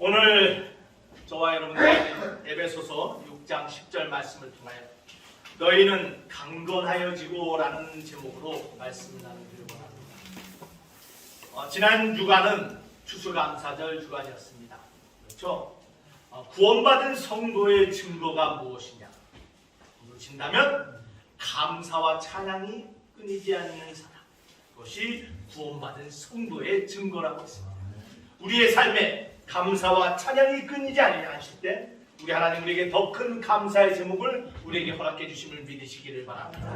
오늘 저와 여러분들 에베소서 6장 10절 말씀을 통하여 너희는 강건하여지고 라는 제목으로 말씀을 나누기를 원합니다. 지난 주간은 추수감사절 주간이었습니다. 그렇죠? 구원받은 성도의 증거가 무엇이냐? 물으신다면 감사와 찬양이 끊이지 않는 사람, 그것이 구원받은 성도의 증거라고 했습니다. 우리의 삶에 감사와 찬양이 끊이지 않으려 하실 때 우리 하나님 우리에게 더 큰 감사의 제목을 우리에게 허락해 주심을 믿으시기를 바랍니다.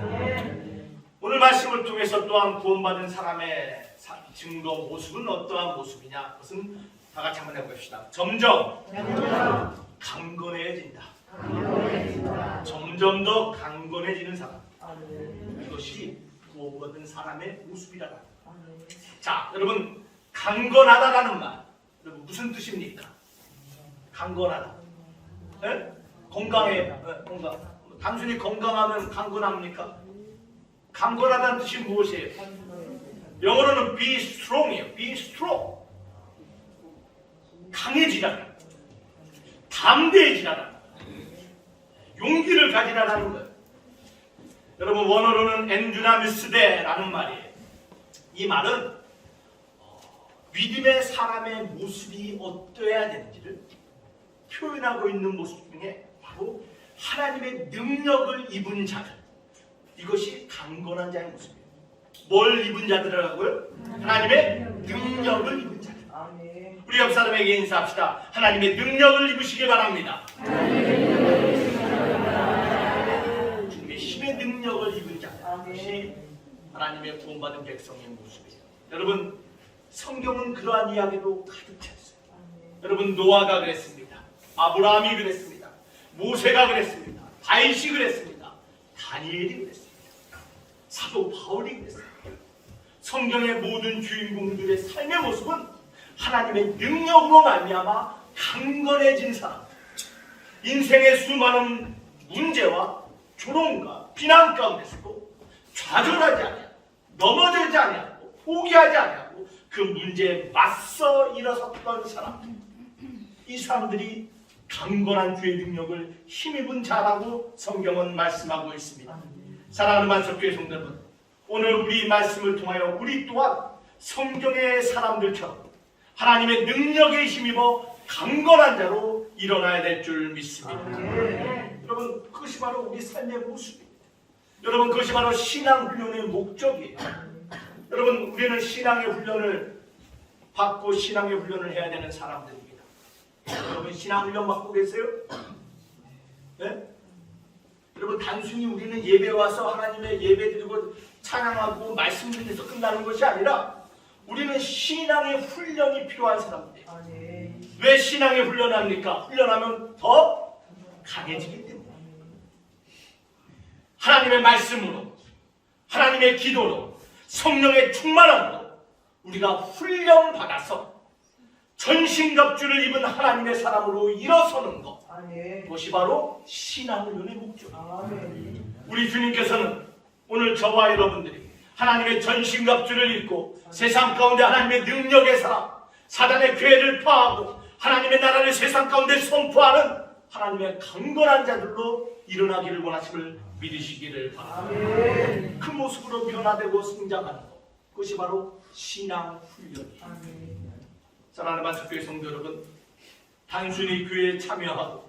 오늘 말씀을 통해서 또한 구원받은 사람의 증거 모습은 어떠한 모습이냐? 그것은 다 같이 한번 해봅시다. 점점 강건해진다. 점점 더 강건해지는 사람. 이것이 구원받은 사람의 모습이라고 합니다. 자, 여러분, 강건하다라는 말, 여러분 무슨 뜻입니까? 강건하다. 네? 건강해. 건강. 단순히 건강하면 강건합니까? 강건하다는 뜻이 무엇이에요? 영어로는 be strong이에요. be strong. 강해지라. 담대해지라. 용기를 가지라라는 거예요. 여러분, 원어로는 엔듀나미스데라는 말이에요. 이 말은 믿음의 사람의 모습이 어떠해야 되는지를 표현하고 있는 모습 중에 바로 하나님의 능력을 입은 자들, 이것이 강건한 자의 모습이에요. 뭘 입은 자들이라고요? 하나님의 능력을 입은 자들. 우리 옆 사람에게 인사합시다. 하나님의 능력을 입으시길 바랍니다. 주님의 힘의 능력을 입은 자들, 이것이 하나님의 구원받은 백성의 모습이에요. 여러분, 성경은 그러한 이야기로 가득 차 있어요. 여러분, 노아가 그랬습니다. 아브라함이 그랬습니다. 모세가 그랬습니다. 다윗이 그랬습니다. 다니엘이 그랬습니다. 사도 바울이 그랬습니다. 성경의 모든 주인공들의 삶의 모습은 하나님의 능력으로 말미암아 강건해진 사람, 인생의 수많은 문제와 조롱과 비난 가운데서도 좌절하지 아니하고 넘어지지 아니하고 포기하지 아니하고 그 문제에 맞서 일어섰던 사람, 이 사람들이 강건한 주의 능력을 힘입은 자라고 성경은 말씀하고 있습니다. 사랑하는 만석교회 성도 여러분, 오늘 우리 말씀을 통하여 우리 또한 성경의 사람들처럼 하나님의 능력에 힘입어 강건한 자로 일어나야 될 줄 믿습니다. 여러분, 그것이 바로 우리 삶의 모습입니다. 여러분, 그것이 바로 신앙훈련의 목적이에요. 여러분, 우리는 신앙의 훈련을 받고 신앙의 훈련을 해야 되는 사람들입니다. 여러분, 신앙훈련 받고 계세요? 네? 여러분, 단순히 우리는 예배 와서 하나님의 예배 드리고 찬양하고 말씀 듣면서 끝나는 것이 아니라 우리는 신앙의 훈련이 필요한 사람들이에요. 왜 신앙의 훈련을 합니까? 훈련하면 더 강해지기 때문에. 하나님의 말씀으로, 하나님의 기도로, 성령의 충만함으로 우리가 훈련받아서 전신갑주를 입은 하나님의 사람으로 일어서는 것, 그것이 바로 신앙훈련의 목적입니다. 우리 주님께서는 오늘 저와 여러분들이 하나님의 전신갑주를 입고 세상 가운데 하나님의 능력의 사람, 사단의 괴를 파하고 하나님의 나라를 세상 가운데 선포하는 하나님의 강건한 자들로 일어나기를 원하심을 믿으시기를 바랍니다. 그 모습으로 변화되고 성장하는 것, 그것이 바로 신앙훈련이에요. 사랑하는 만석교회 성도 여러분, 단순히 교회에 참여하고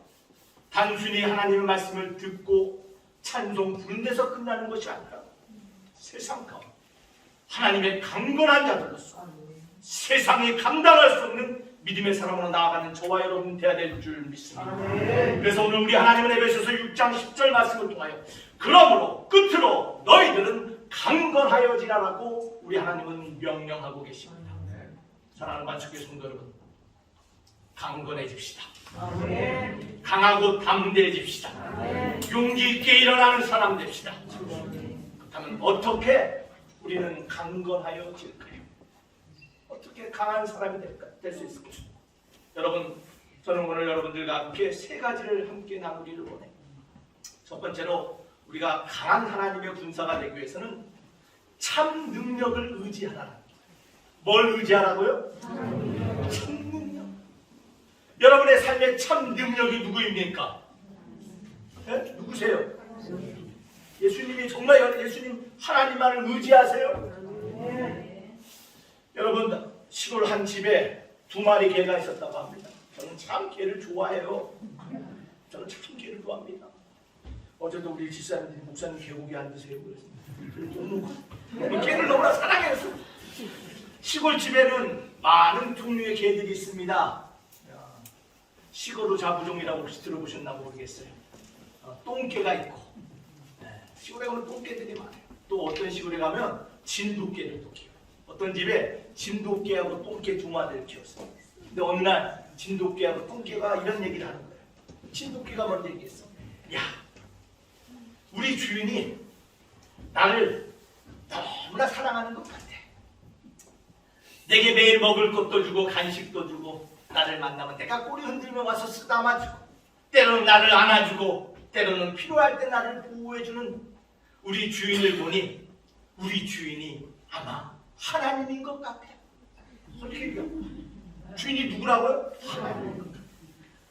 단순히 하나님의 말씀을 듣고 찬송 부른 데서 끝나는 것이 아니라 세상 가운데 하나님의 강건한 자들로서 세상이 감당할 수 없는 믿음의 사람으로 나아가는 저와 여러분 되어야 될 줄 믿습니다. 그래서 오늘 우리 하나님은 에베소서 6장 10절 말씀을 통하여 그러므로 끝으로 너희들은 강건하여지라라고 우리 하나님은 명령하고 계십니다. 사랑하는 만축교회 성도 여러분, 강건해집시다. 강하고 담대해집시다. 용기 있게 일어나는 사람 됩시다. 그렇다면 어떻게 우리는 강건하여질까요? 어떻게 강한 사람이 될 수 있을까요? 여러분, 저는 오늘 여러분들과 함께 세 가지를 함께 나누기를 원해요. 첫 번째로, 우리가 강한 하나님의 군사가 되기 위해서는 참 능력을 의지하라. 뭘 의지하라고요? 참 능력. 삶의 참 능력이 누구입니까? 네? 누구세요? 예수님이 정말 예수님 하나님만을 의지하세요? 여러분, 시골 한 집에 2마리 개가 있었다고 합니다. 저는 참 개를 좋아해요. 저는 참 개를 좋아합니다. 어제도 우리 집사님들이 목사님 개고기 안 드세요? 그래서 개를 너무나 사랑해요. 시골 집에는 많은 종류의 개들이 있습니다. 시골로 자부종이라고 혹시 들어보셨나 모르겠어요. 똥개가 있고, 시골에 가면 똥개들이 많아요. 또 어떤 시골에 가면 진돗개를 또 키워요. 어떤 집에 진돗개하고 똥개 2마리를 키웠어요. 근데 어느 날 진돗개하고 똥개가 이런 얘기를 하는 거예요. 진돗개가 먼저 얘기했어. 야, 우리 주인이 나를 너무나 사랑하는 것 같아. 내게 매일 먹을 것도 주고 간식도 주고, 나를 만나면 내가 꼬리 흔들며 와서 쓰다마주고, 때로는 나를 안아주고, 때로는 필요할 때 나를 보호해주는 우리 주인을 보니 우리 주인이 아마 하나님인 것 같아. 어떻게 얘기해? 주인이 누구라고요? 하나님인 것 같아.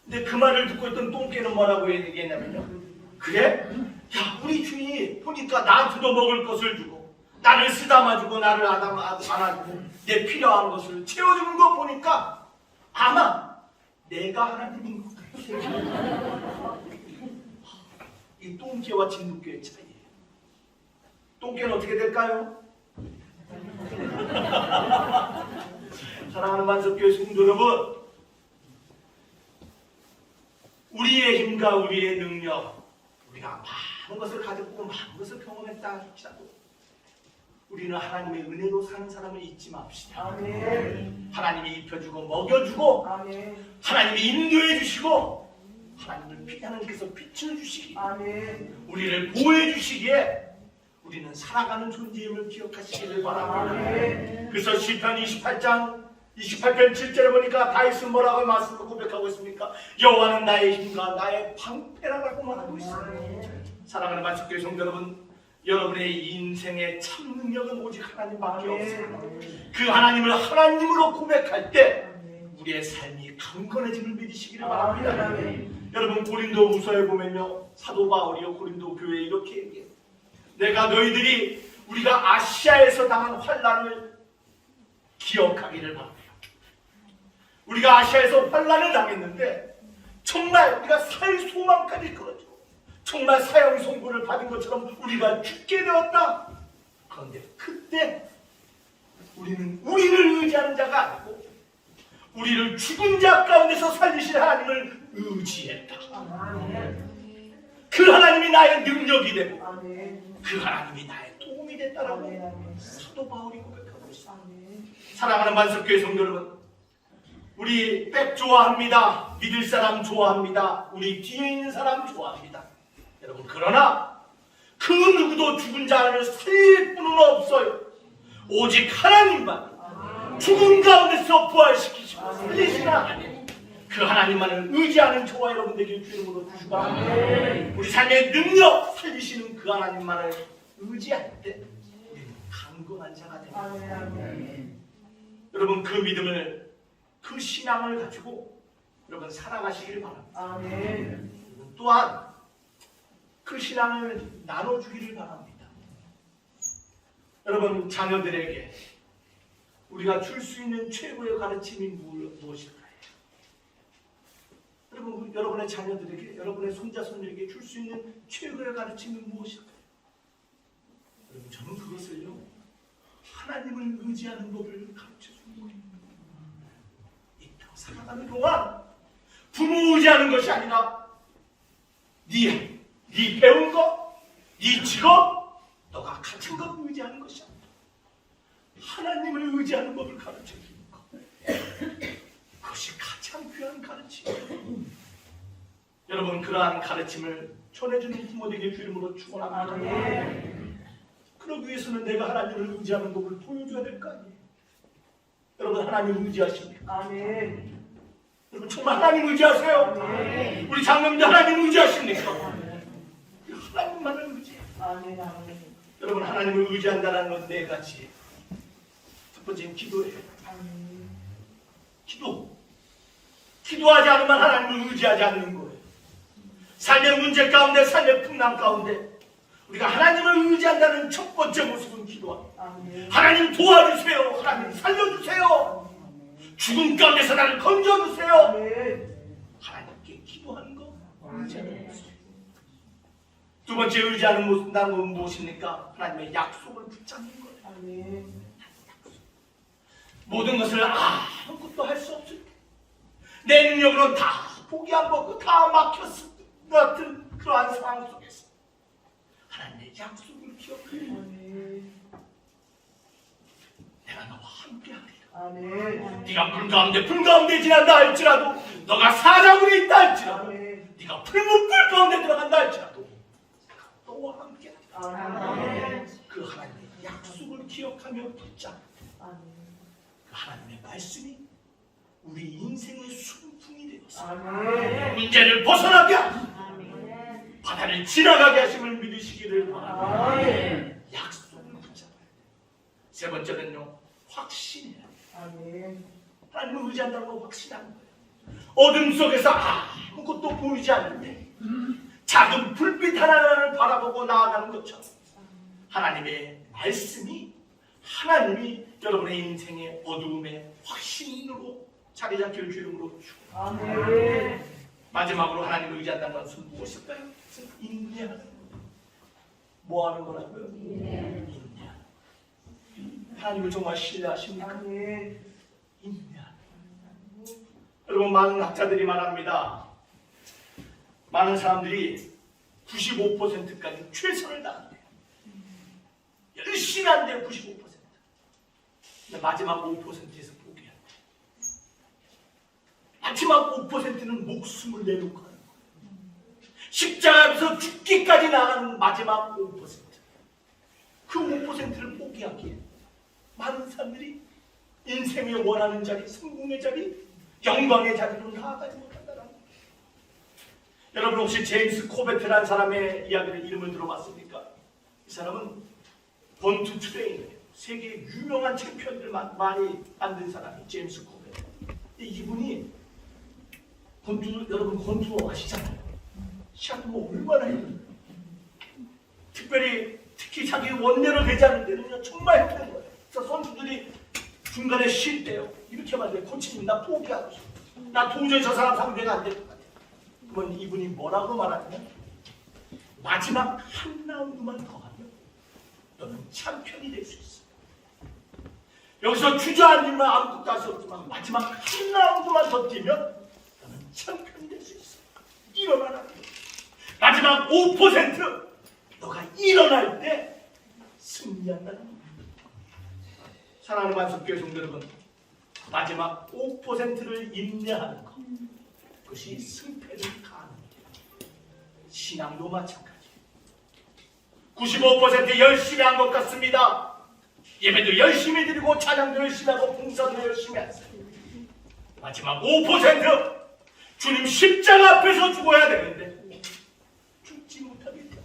근데 그 말을 듣고 있던 똥개는 뭐라고 얘기했냐면요. 그래? 야, 우리 주인이 보니까 나한테도 먹을 것을 주고, 나를 쓰다마주고, 나를 안아주고, 내 필요한 것을 채워주는 거 보니까 아마 내가 하나님인 것 같아. 이 똥개와 진돗개의 차이예요. 똥개는 어떻게 될까요? 사랑하는 만석교회 성도 여러분, 우리의 힘과 우리의 능력, 우리가 많은 것을 가졌고 많은 것을 경험했다 할지라도 우리는 하나님의 은혜로 사는 사람을 잊지 맙시다. 아멘. 하나님이 입혀주고 먹여주고, 아멘. 하나님이 인도해 주시고, 하나님을 하나님께서 빛을 주시기, 아멘. 우리를 보호해 주시기에 우리는 살아가는 존재임을 기억하시기를 바랍니다. 아멘. 그래서 시편 28편 7절에 보니까 다윗은 뭐라고 말씀을 고백하고 있습니까? 여호와는 나의 힘과 나의 방패라고 말하고 있습니다. 사랑하는 만석교회 성도 여러분, 여러분의 인생의 참 능력은 오직 하나님밖에 없습니다. 그 하나님을 하나님으로 고백할 때 우리의 삶이 강건해짐을 믿으시기를 바랍니다. 여러분, 고린도후서에 보면요, 사도 바울이요 고린도 교회에 이렇게 얘기해요. 내가 너희들이 우리가 아시아에서 당한 환난을 기억하기를 바랍니다. 우리가 아시아에서 환난을 당했는데 정말 우리가 살 소망까지 끌었죠. 정말 사형 선고를 받은 것처럼 우리가 죽게 되었다. 그런데 그때 우리를 의지하는 자가 아니고 우리를 죽은 자 가운데서 살리신 하나님을 의지했다. 그 하나님이 나의 능력이 되고 그 하나님이 나의 도움이 됐다라고 사도 바울이 고백하고 있습니다. 사랑하는 만석교회 성도 여러분, 우리 백 좋아합니다. 믿을 사람 좋아합니다. 우리 뒤에 있는 사람 좋아합니다. 여러분, 그러나 그 누구도 죽은 자를 살릴 분은 없어요. 오직 하나님만 죽은 가운데서 부활시키시고 살리시는 하나님, 그 하나님만을 의지하는 저와 여러분 되길 주님으로 주시기 바랍니다. 우리 삶의 능력 살리시는 그 하나님만을 의지할 때 우리는 강건한 자가 됩니다. 여러분, 그 믿음을, 그 신앙을 가지고 여러분 살아가시길 바랍니다. 또한 그 신앙을 나눠주기를 바랍니다. 여러분, 자녀들에게 우리가 줄 수 있는 최고의 가르침이 무엇일까요? 여러분, 여러분의 자녀들에게, 여러분의 손자, 손녀에게 줄 수 있는 최고의 가르침이 무엇일까요? 여러분, 저는 그것을요, 하나님을 의지하는 법을 가르쳐주는 거예요. 이 땅 살아가는 동안 부모 의지하는 것이 아니라 네 배운 것, 네 직업, 너가 가진 것 의지하는 것이 아니라 하나님을 의지하는 법을 가르쳐주는 것. 그것이 가장 귀한 가르침이에요. 여러분, 그러한 가르침을 전해주는 부모 되게 주님으로 축원합니다. 그러기 위해서는 내가 하나님을 의지하는 법을 보여줘야 될 거 아니에요. 여러분, 하나님 의지하십니까? 아멘. 여러분, 정말 하나님 의지하세요? 아멘. 우리 장로님들 하나님 의지하십니까? 하나님만을 의지해요. 아멘. 아멘. 여러분, 하나님을 의지한다는 건 네 가지. 첫 번째는 기도예요. 기도. 기도하지 않으면 하나님을 의지하지 않는 거예요. 삶의 문제 가운데, 삶의 풍랑 가운데 우리가 하나님을 의지한다는 첫 번째 모습은 기도합니다. 하나님 도와주세요. 하나님 살려주세요. 죽음 가운데서 나를 건져주세요. 하나님께 기도하는 거 의지하는 모습. 두 번째 의지하는 모습, 나는 무엇입니까? 하나님의 약속을 붙잡는 거예요. 모든 것을 아무것도 할 수 없을 때, 내 능력으로 다 포기한 거고 다 막혔을 같은 그러한 상황 속에서 하나님의 약속을 기억해요. 내가 너와 함께하리라. 네가 불 가운데 지난다 할지라도, 너가 사자굴에 있다 할지라도, 네가 풀무불 가운데 들어간다 할지라도 내가 너와 함께하리라. 그 하나님의 약속을 기억하며 붙잡고 그 하나님의 말씀이 우리 인생의 순풍이 되어서 문제를 벗어나게 하시고 바다를 지나가게 하심을 믿으시기를 바랍니다. 약속을 붙잡아야 돼요. 세 번째는요, 확신이에요. 하나님을 의지한다는 건 확신하는 거예요. 어둠 속에서 아무것도 보이지 않는데 작은 불빛 하나를 바라보고 나아가는 것처럼 하나님의 말씀이, 하나님이 여러분의 인생의 어두움에 확신으로 자리 잡힐 주름으로 주고, 마지막으로 하나님을 의지한다는 것은 무엇일까요? 인내하는 거예요. 뭐 하는 거라고요? 인내하는 거예요. 하나님을 정말 신뢰하십니까? 인내하는 거예요. 여러분, 많은 학자들이 말합니다. 많은 사람들이 95%까지 최선을 다한대요. 열심히 한대요. 95%. 근데 마지막 5%에서 포기한대요. 마지막 5%는 목숨을 내놓고 하는 거예요. 십자가에서 죽기까지 나가는 마지막 5%. 그 5%를 포기하기에 많은 사람들이 인생의 원하는 자리, 성공의 자리, 영광의 자리로 나아가지 못한다는 거예요. 여러분, 혹시 제임스 코베트라는 사람의 이야기를, 이름을 들어봤습니까? 이 사람은 권투 트레이너예요. 세계 유명한 챔피언들 많이 만든 사람이 제임스 코베트. 이분이 권투, 여러분 권투 아시잖아요. 시합도 얼마나 힘들어요. 특히 자기 원대로 되지 않을 때는요, 정말 힘든 거예요. 그래서 선수들이 중간에 쉴 때요, 이렇게 말해요. 코치님, 나 포기하고 싶어. 나 도저히 저 사람 상대가 안 될 것 같아. 그러면 이분이 뭐라고 말하냐면, 마지막 한 라운드만 더 하면 너는 챔피언이 될 수 있어. 여기서 주저앉으면 아무것도 할 수 없지만 마지막 한 라운드만 더 뛰면 너는 챔피언이 될 수 있어. 일어나라. 마지막 5% 너가 일어날 때 승리한다는 거야. 사랑하는 만석교회 성도 여러분, 마지막 5%를 인내하는 것, 그것이 승패를 가는 거예요. 신앙도 마찬가지예요. 95% 열심히 한 것 같습니다. 예배도 열심히 드리고 찬양도 열심히 하고 봉사도 열심히 했어요. 마지막 5% 주님 십자가 앞에서 죽어야 되는데 죽지 못하겠다.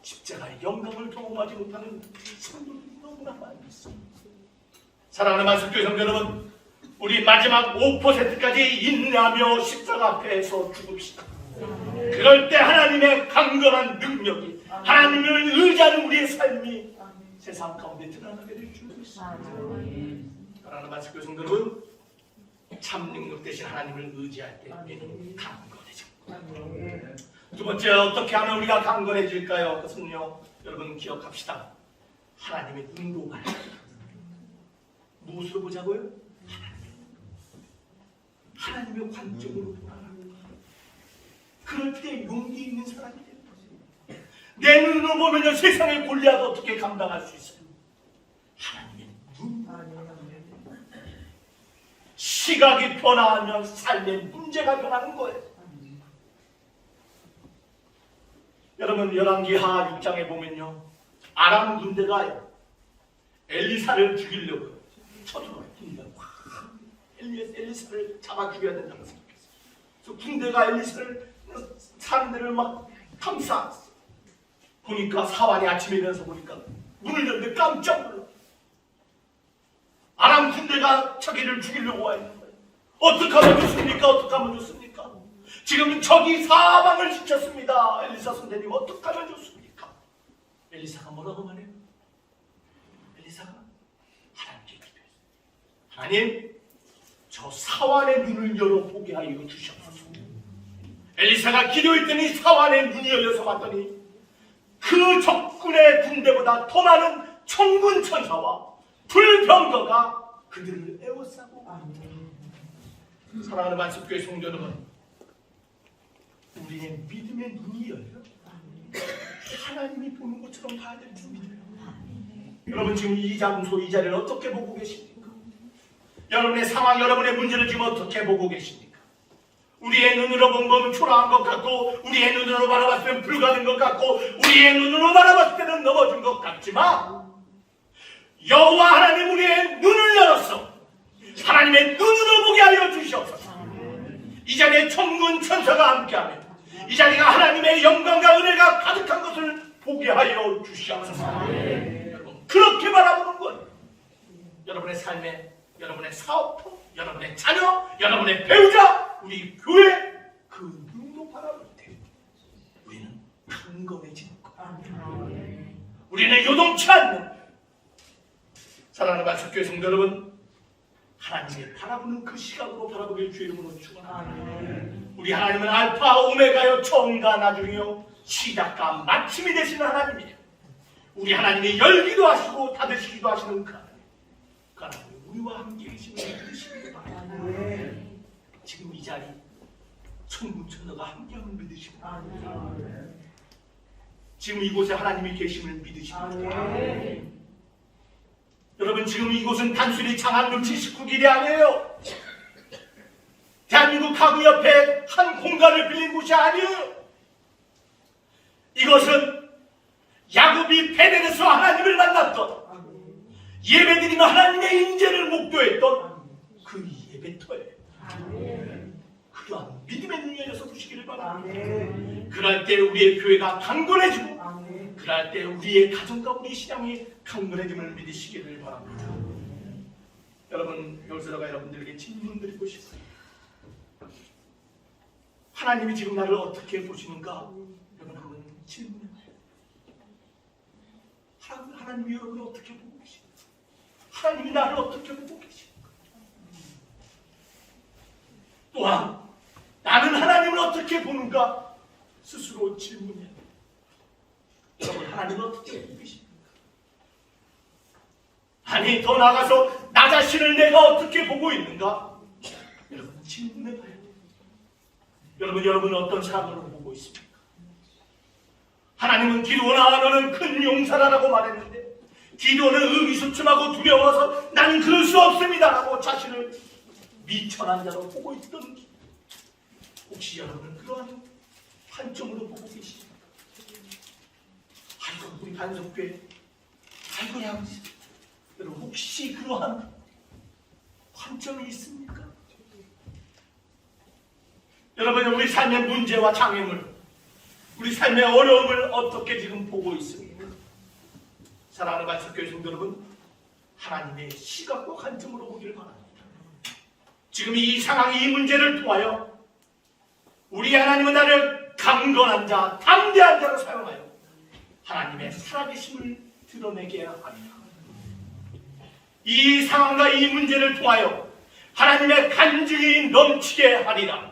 십자가의 영광을 경험하지 못하는 성도들이 너무나 많이 있어요. 사랑하는 만석교회 성도 여러분, 우리 마지막 5%까지 인내하며 십자가 앞에서 죽읍시다. 그럴 때 하나님의 강건한 능력이, 하나님을 의지하는 우리의 삶이 세상 가운데 드러나게 될 줄 믿습니다. 사랑하는 만석교회 성도 여러분, 참 능력 대신 하나님을 의지할 때 우리는 강건해집니다. 두 번째, 어떻게 하면 우리가 강건해질까요? 그것은요, 여러분 기억합시다. 하나님의 눈으로 봐야 합니다. 무엇으로 보자고요? 하나님의 관점으로 보라. 그럴 때 용기 있는 사람이 되는 거죠. 내 눈으로 보면 세상의 골리앗 어떻게 감당할 수 있어요? 하나님의 눈. 시각이 변화하면 삶의 문제가 변하는 거예요. 여러분, 열왕기하 6장에 보면요, 아람 군대가 엘리사를 죽이려고 쳐들어요. 군대가 엘리사를 잡아 죽여야 된다고 생각했어요. 그래서 군대가 엘리사를, 사람들을 막 감싸았어요. 보니까 사환이 아침에 일어나서 보니까 문을 열는데 깜짝 놀랐어요. 아람 군대가 자기를 죽이려고 와 있는 거예요. 어떻게 하면 좋습니까? 어떻게 하면 좋습니까? 지금 적이 사방을 지켰습니다. 엘리사 선생님 어떻게 하면 좋습니까? 엘리사가 뭐라고 말해요? 엘리사가 하나님께 기도했어요. 하나님, 저 사환의 눈을 열어보게 하여 주시옵소서. 엘리사가 기도했더니 사환의 눈이 열려서 봤더니 그 적군의 군대보다 더 많은 천군 천사와 불병거가 그들을 에워싸고 사랑하는 만습교회 성도 여러분, 우리의 믿음의 눈이 열려 하나님이 보는 것처럼 봐야 될 줄입니다. 여러분 지금 이 장소 이 자리를 어떻게 보고 계십니까? 여러분의 상황, 여러분의 문제를 지금 어떻게 보고 계십니까? 우리의 눈으로 본 건 초라한 것 같고, 우리의 눈으로 바라봤을 때는 불가능한 것 같고, 우리의 눈으로 바라봤을 때는 넘어진 것 같지만 여호와 하나님 우리의 눈을 열었어. 하나님의 눈으로 보게 하여 주시옵소서. 이 자리에 천군 천사가 함께하며 이 자리가 하나님의 영광과 은혜가 가득한 것을 보게 하여 주시옵소서. 여러분 그렇게 바라보는 것, 여러분의 삶에, 여러분의 사업터, 여러분의 자녀, 여러분의 배우자, 우리 교회 그 눈으로 바라볼 때 우리는 강건해지는 것. 우리는 요동치 않는, 사랑하는 만석교회 성도 여러분, 하나님이 바라보는 그 시각으로 바라보길 주의 이름으로 축원합니다. 우리 하나님은 알파 오메가요, 처음과 나중이요, 시작과 마침이 되시는 하나님이에요. 우리 하나님이 열기도 하시고 닫으시기도 하시는 그 하나님, 그 하나님이 우리와 함께 계시는 믿으시기 바랍니다. 지금 이 자리 천군 천사가 함께함을 믿으십니다. 지금 이곳에 하나님이 계심을 믿으십니다. 여러분 지금 이곳은 단순히 장안동 79길이 아니에요. 대한민국 가구 옆에 한 공간을 빌린 곳이 아니에요. 이것은 야곱이 베델에서 하나님을 만났던, 예배드리며 하나님의 임재를 목도했던 그 예배터예요. 그러한 믿음의 눈이 열려서 보시기를 바랍니다. 그럴 때 우리의 교회가 강건해지고, 그럴 때 우리의 가정과 우리의 신앙이 강건해짐을 믿으시기를 바랍니다. 여러분, 여기서다가 여러분들에게 질문 드리고 싶어요. 하나님이 지금 나를 어떻게 보시는가? 여러분 한번 질문해봐요. 하나님이 여러분을 어떻게 보고 계십니까? 하나님이 나를 어떻게 보고 계십니까? 또한 나는 하나님을 어떻게 보는가? 스스로 질문해요. 여러분 하나님을 어떻게 보고 계십니까? 아니 더 나아가서 나 자신을 내가 어떻게 보고 있는가? 여러분 질문해봐요. 여러분은 어떤 사람으로 보고 있습니까? 하나님은 기도나 너는 큰 용사라고 말했는데, 기도는 의기소침하고 두려워서 나는 그럴 수 없습니다라고 자신을 미천한 자로 보고 있던, 혹시 여러분은 그러한 관점으로 보고 계십니까? 아이고 우리 반석교회, 아이고 야 여러분 혹시 그러한 관점이 있습니까? 여러분 우리 삶의 문제와 장애물, 우리 삶의 어려움을 어떻게 지금 보고 있습니까? 사랑하는 반석교회 성도 여러분, 하나님의 시각과 관점으로 보기를 바랍니다. 지금 이 상황, 이 문제를 통하여 우리 하나님은 나를 강건한 자, 담대한 자로 사용하여 하나님의 살아계심을 드러내게 합니다. 이 상황과 이 문제를 통하여 하나님의 간증이 넘치게 하리라.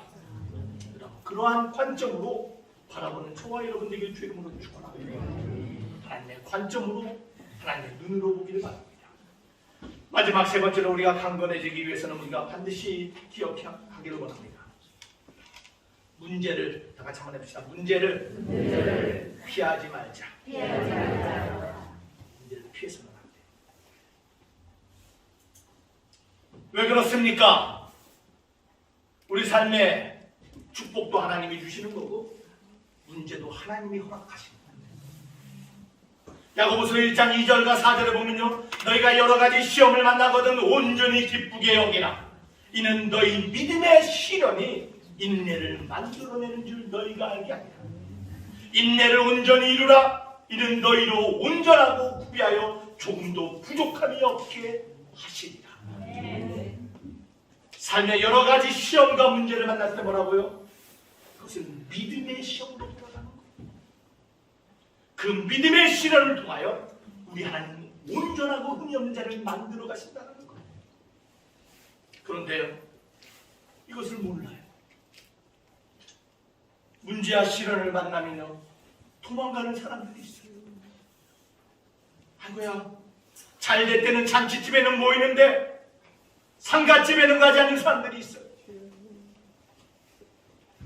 그러한 관점으로 바라보는 저와 여러분들에게 주의 이름으로 축원합니다. 하나님의 관점으로, 하나님의 눈으로 보기를 바랍니다. 마지막 세 번째로 우리가 강건해지기 위해서는 우리가 반드시 기억하기를 원합니다. 문제를 다 같이 한번 해봅시다. 문제를 피하지 말자. 문제를 피해서는 안 돼. 왜 그렇습니까? 우리 삶에 축복도 하나님이 주시는 거고 문제도 하나님이 허락하십니다. 야고보서 1장 2절과 4절에 보면요, 너희가 여러 가지 시험을 만나거든 온전히 기쁘게 여기라. 이는 너희 믿음의 시련이 인내를 만들어내는 줄 너희가 알게 하리라. 인내를 온전히 이루라. 이는 너희로 온전하고 구비하여 조금도 부족함이 없게 하시리라. 삶의 여러 가지 시험과 문제를 만날 때 뭐라고요? 그것은 믿음의 시험으로 돌아가는 거예요. 그 믿음의 시련을 통하여 우리 하나님은 온전하고 흠이 없는 자를 만들어 가신다는 거예요. 그런데요, 이것을 몰라요. 문제와 시련을 만나면요, 도망가는 사람들이 있어요. 아이고야, 잘 될 때는 잔치집에는 모이는데 상가집에는 가지 않는 사람들이 있어요.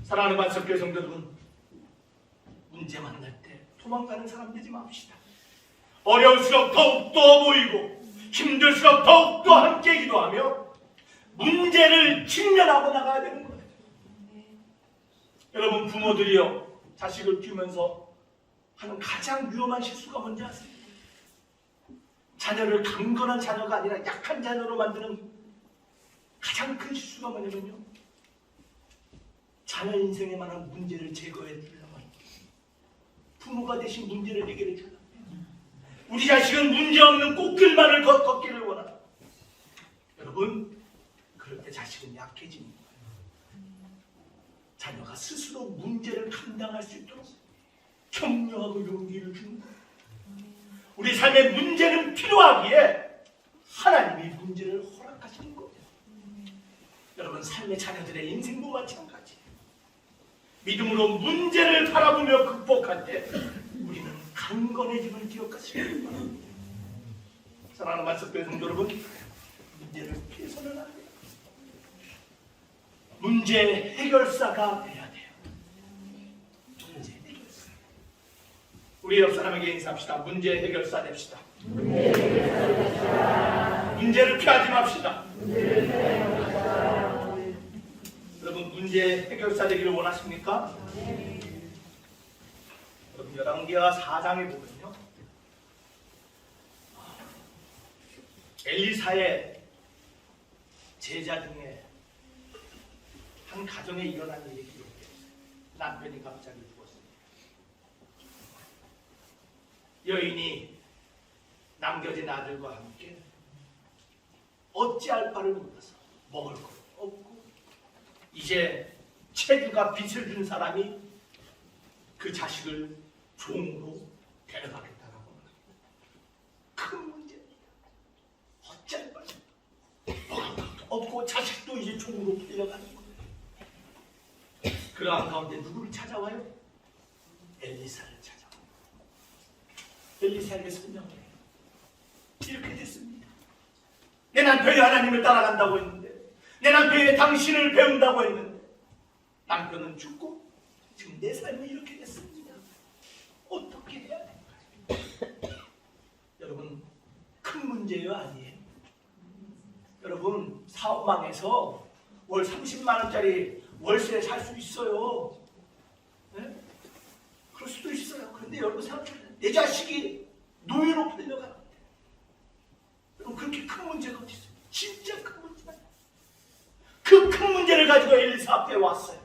사랑하는 만석교회 성도 여러분, 문제 만날 때 도망가는 사람 되지 맙시다. 어려울수록 더욱더 모이고 힘들수록 더욱더 함께 기도하며 문제를 직면하고 나가야 되는 거예요. 여러분, 부모들이요, 자식을 키우면서 하는 가장 위험한 실수가 뭔지 아세요? 자녀를 강건한 자녀가 아니라 약한 자녀로 만드는 가장 큰 실수가 뭐냐면요, 자녀 인생에 관한 문제를 제거해 주려고 합니다. 부모가 대신 문제를 해결해 주려고 합니다. 우리 자식은 문제없는 꽃길만을 걷기를 원합니다. 여러분, 그럴 때 자식은 약해집니다. 자녀가 스스로 문제를 감당할 수 있도록 격려하고 용기를 주는 거예요. 우리 삶에 문제는 필요하기에 하나님이 문제를 허락하시는 거예요. 여러분, 삶의 자녀들의 인생도 마찬가지. 믿음으로 문제를 바라보며 극복할 때 우리는 강건해짐을 기억하시기 바랍니다. 사랑하는 만석교회 성도 여러분, 문제를 피해서는 안 돼요. 문제 해결사가 돼야 돼요. 문제 해결사. 우리 옆 사람에게 인사합시다. 문제 해결사 됩시다. 문제를 피하지 맙시다. 여러분, 문제 해결사 되기를 원하십니까? 여러분, 열왕기하 4장에 보면요, 엘리사의 제자 중에 한 가정에 일어난 일이 기록되어 있어요. 남편이 갑자기 죽었습니다. 여인이 남겨진 아들과 함께 어찌할 바를 몰라서 먹을 것 없고 이제 채주가 빚을 준 사람이 그 자식을 종으로 데려가겠다라고 합니다. 큰 문제입니다. 어찌할 바를 먹을 것도 없고 자식도 이제 종으로 데려가는 거예요. 그러한 가운데 누구를 찾아와요? 엘리사를 찾아와요. 엘리사에게 설명을 해요. 이렇게 됐습니다. 내 남편이 하나님을 따라간다고 했는데, 내 남편이 당신을 배운다고 했는데 남편은 죽고 지금 내 삶이 이렇게 됐습니다. 어떻게 해야 될까요? 여러분, 큰 문제예요, 아니에요? 여러분, 사업 망해서 월 30만 원짜리 월세 살 수 있어요. 네? 그럴 수도 있어요. 그런데 여러분 생각해요. 내 자식이 노예로 팔려가는데, 여러분, 그렇게 큰 문제가 어디 있어요? 진짜 큰 문제가. 그 큰 문제를 가지고 엘리사 앞에 왔어요.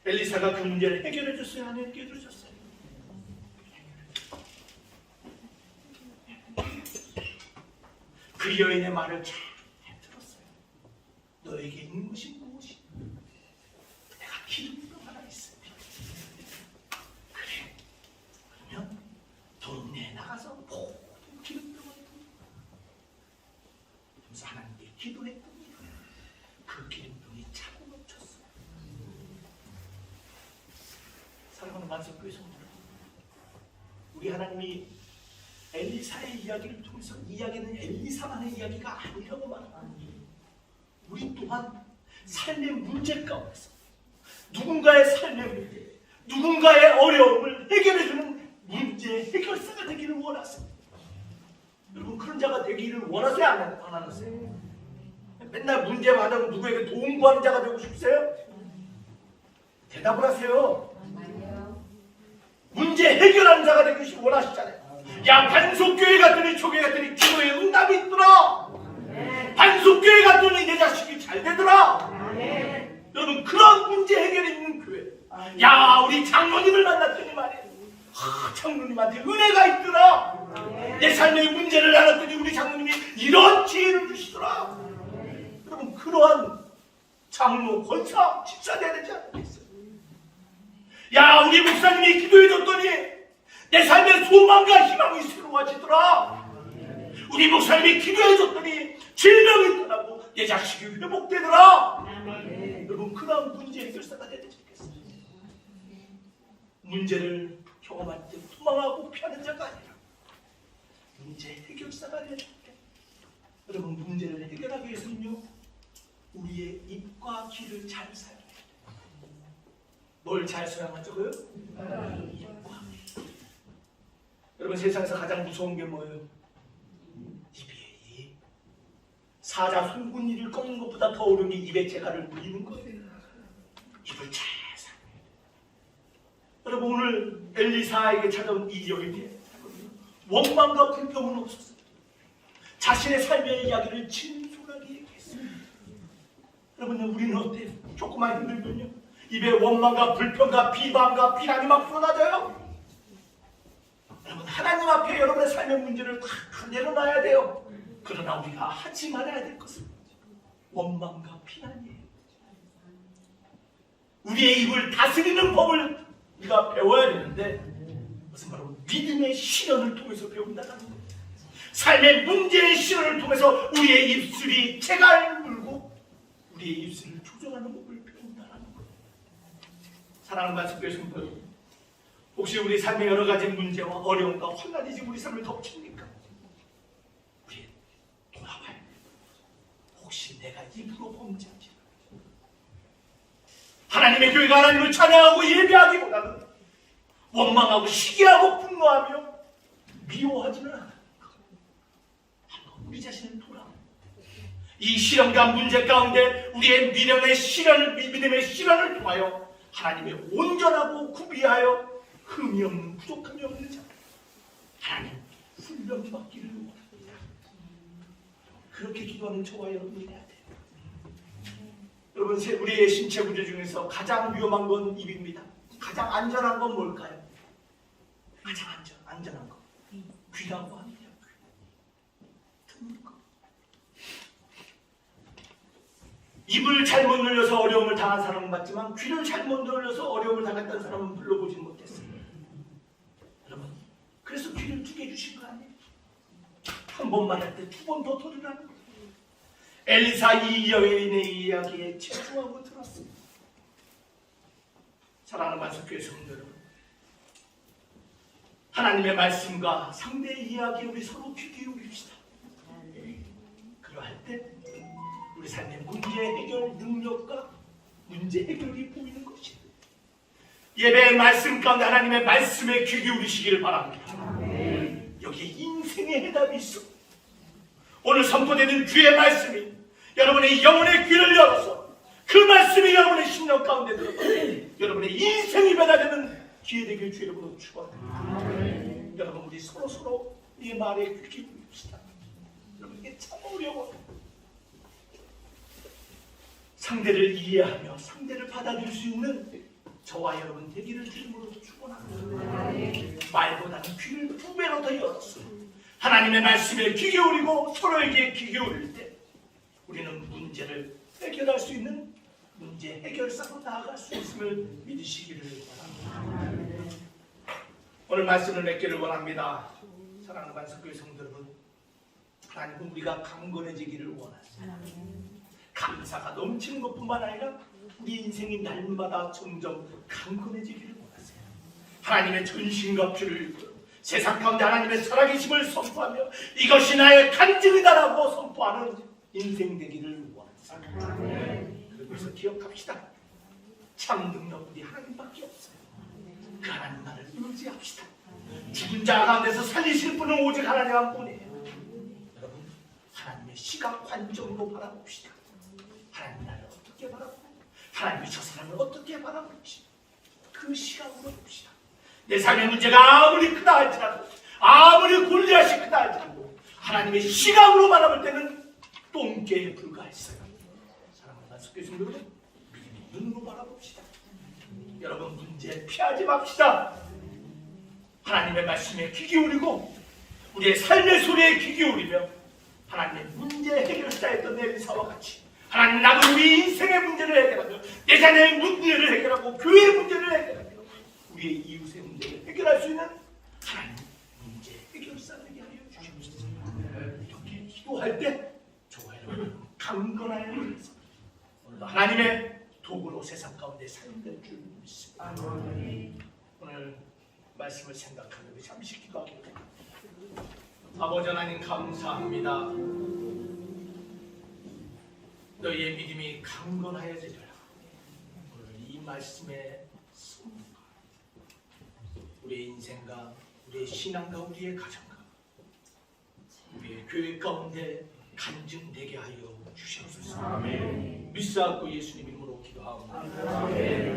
엘리사가 그 문제를 해결해 줬어요, 안 해결해 줬어요? 그 여인의 말을 잘 들었어요. 너에게 있는 것이 무엇이냐? 내가 기름병 하나 있습니다. 그래, 그러면 동네에 나가서 모든 기름병을 그래서 하나님께 기도했더니 그 기름병이 차고 넘쳤어요. 사랑하는 만석교회 성도 여러분, 우리 하나님이 엘리사의 이야기를 통해서, 이야기는 엘리사만의 이야기가 아니라고 말합니다. 우리 또한 삶의 문제 가운데서 누군가의 삶의 문제, 누군가의 어려움을 해결해주는 문제 해결사가 되기를 원하세요. 여러분, 그런 자가 되기를 원하세요, 안 원하세요? 맨날 문제 받으면 누구에게 도움 구하는 자가 되고 싶으세요? 대답을 하세요. 문제 해결하는 자가 되기 원하시잖아요. 야, 반석교회 갔더니 초교회 갔더니 기도에 응답이 있더라. 반석교회 갔더니 내 자식이 잘 되더라. 여러분, 그런 문제 해결이 있는 교회. 야, 우리 장로님을 만났더니 말이에요, 장로님한테 은혜가 있더라. 내 삶의 문제를 알았더니 우리 장로님이 이런 지혜를 주시더라. 여러분, 그러한 장로, 권사, 집사 되야 되지 않겠어요? 야, 우리 목사님이 기도해줬더니 내 삶의 소망과 희망이 새로워지더라. 우리 목사님이 기도해줬더니 질병이 떠나고 내 자식이 회복되더라. 여러분, 그런 문제 해결사가 되야 되지 않겠어요? 문제를 경험할 때 도망하고 피하는 자가 아니라 문제 해결사가 되야 됩니다. 여러분, 문제를 해결하기 위해서는요, 우리의 입과 귀를 잘 사용해야 돼요. 뭘 잘 사용하자고요? 입과 귀. 여러분, 세상에서 가장 무서운 게 뭐예요? 입이에요. 사자 송곳니를 꺾는 것보다 더 어려운 게 입에 재갈을 물리는 거예요. 입을 잘 사용해야 돼요. 여러분, 오늘 엘리사에게 찾아온 이 여인의 원망과 불평은 없었어요. 자신의 삶의 이야기를 진솔하게 얘기했어요. 여러분, 우리는 어때요? 조금만 힘들면요, 입에 원망과 불평과 비방과 비난이 막 쏟아져요. 여러분, 하나님 앞에 여러분의 삶의 문제를 다 내려놔야 돼요. 그러나 우리가 하지 말아야 될 것은 원망과 비난이에요. 우리의 입을 다스리는 법을 우리가 배워야 되는데, 그것은 바로 믿음의 실현을 통해서 배운다는 거예요. 삶의 문제의 실현을 통해서 우리의 입술이 재갈 물고 우리의 입술을 조정하는 법을 배운다는 거예요. 사랑하는 말씀교회 성도 여러분, 혹시 우리 삶의 여러 가지 문제와 어려움과 환난이 지금 우리 삶을 덮칩니까? 우리 돌아봐야 돼요. 혹시 내가 입으로 범죄하지? 하나님의 교회가 하나님을 찬양하고 예배하기보다는 원망하고 시기하고 분노하며 미워하지는 않아. 한번 우리 자신을 돌아보고 이 시련과 문제 가운데 우리의 믿음의 실현을 통하여 하나님의 온전하고 구비하여 흠이 없는, 부족함이 없는 자, 하나님 훈련받기를 원합니다. 그렇게 기도하는 저와 여러분이 돼야 돼요. 여러분, 우리의 신체 구조 중에서 가장 위험한 건 입입니다. 가장 안전한 건 뭘까요? 가장 안전한 거 귀라고 합니다. 듣는 거. 입을 잘못 늘려서 어려움을 당한 사람은 맞지만 귀를 잘못 늘려서 어려움을 당했던 사람은 불러보지 못했어요. 여러분, 그래서 귀를 2개 주신 거 아니에요? 한 번만 할 때 2번 더 들으라는 거예요. 엘리사 이 여인의 이야기에 집중하고 들었습니다. 사랑하는 말씀교회 성도 여러분, 하나님의 말씀과 상대의 이야기에 우리 서로 귀 기울입시다. 그러할 때 우리 삶의 문제 해결 능력과 문제 해결이 보이는 것이에요. 예배의 말씀 가운데 하나님의 말씀에 귀 기울이시기를 바랍니다. 여기에 인생의 해답이 있어. 오늘 선포되는 주의 말씀이 여러분의 영혼의 귀를 열어서 그 말씀이 여러분의 심령 가운데 들어가서 여러분의 인생이 변화되는 기회 되길 주 여러분으로 축원합니다. 여러분, 우리 서로 이 말에 귀 기울입시다. 여러분, 이게 참 어려워. 상대를 이해하며 상대를 받아들일 수 있는 저와 여러분 되기를 주님으로 축원합니다. 말보다는 귀를 2배로 더 열었어요. 하나님의 말씀에 귀 기울이고 서로에게 귀 기울일 때 우리는 문제를 해결할 수 있는 문제 해결사로 나아갈 수 있음을 믿으시기를 바랍니다. 오늘 말씀을 맺기를 원합니다. 사랑하는 말씀교회 성도 여러분, 하나님은 우리가 강건해지기를 원하십니다. 감사가 넘치는 것뿐만 아니라 우리 인생이 날마다 점점 강건해지기를 원하세요. 하나님의 전신과 피를 세상 가운데 하나님의 살아계심을 선포하며 이것이 나의 간증이다라고 선포하는 인생 되기를 원하십니다. 그래서 기억합시다. 참 능력 우리 하나님밖에 없어요. 그 하나님만을 의지합시다. 죽은 자 가운데서 살리실 분은 오직 하나님 한 분이에요. 여러분, 하나님의 시각 관점으로 바라봅시다. 하나님 나를 어떻게 바라보고 하나님이 저 사람을 어떻게 바라보는지 그 시각으로 봅시다. 내 삶의 문제가 아무리 크다 할지라도 아무리 골리앗이 크다 할지라도 하나님의 시각으로 바라볼 때는 똥개에 불과했어요. 사랑하는 말씀교회 성도 여러분, 믿음의 눈으로 바라봅시다. 여러분, 문제 피하지 맙시다. 하나님의 말씀에 귀 기울이고 우리의 삶의 소리에 귀 기울이며 하나님의 문제 해결사였던 엘리사와 같이 하나님, 나도 우리 인생의 문제를 해결하며 내 자녀의 문제를 해결하고 교회의 문제를 해결하며 우리의 이웃의 문제를 해결할 수 있는 하나님 문제 해결사 되게 하여 주시옵소서. 이렇게 기도할 때 저와 여러분 강건하여 해서 오늘도 하나님의 도구로 세상 가운데 사용될 줄 믿습니다. 오늘 말씀을 생각하며 잠시 기도하기로 합니다. 아버지 하나님, 감사합니다. 너희의 믿음이 강건하여지리라. 오늘 이 말씀의 성과 우리의 인생과 우리의 신앙과 우리의 가정과 우리의 교회 가운데 간증되게 하여 주시옵소서. 믿사옵고 예수님 이름으로 기도하옵나이다.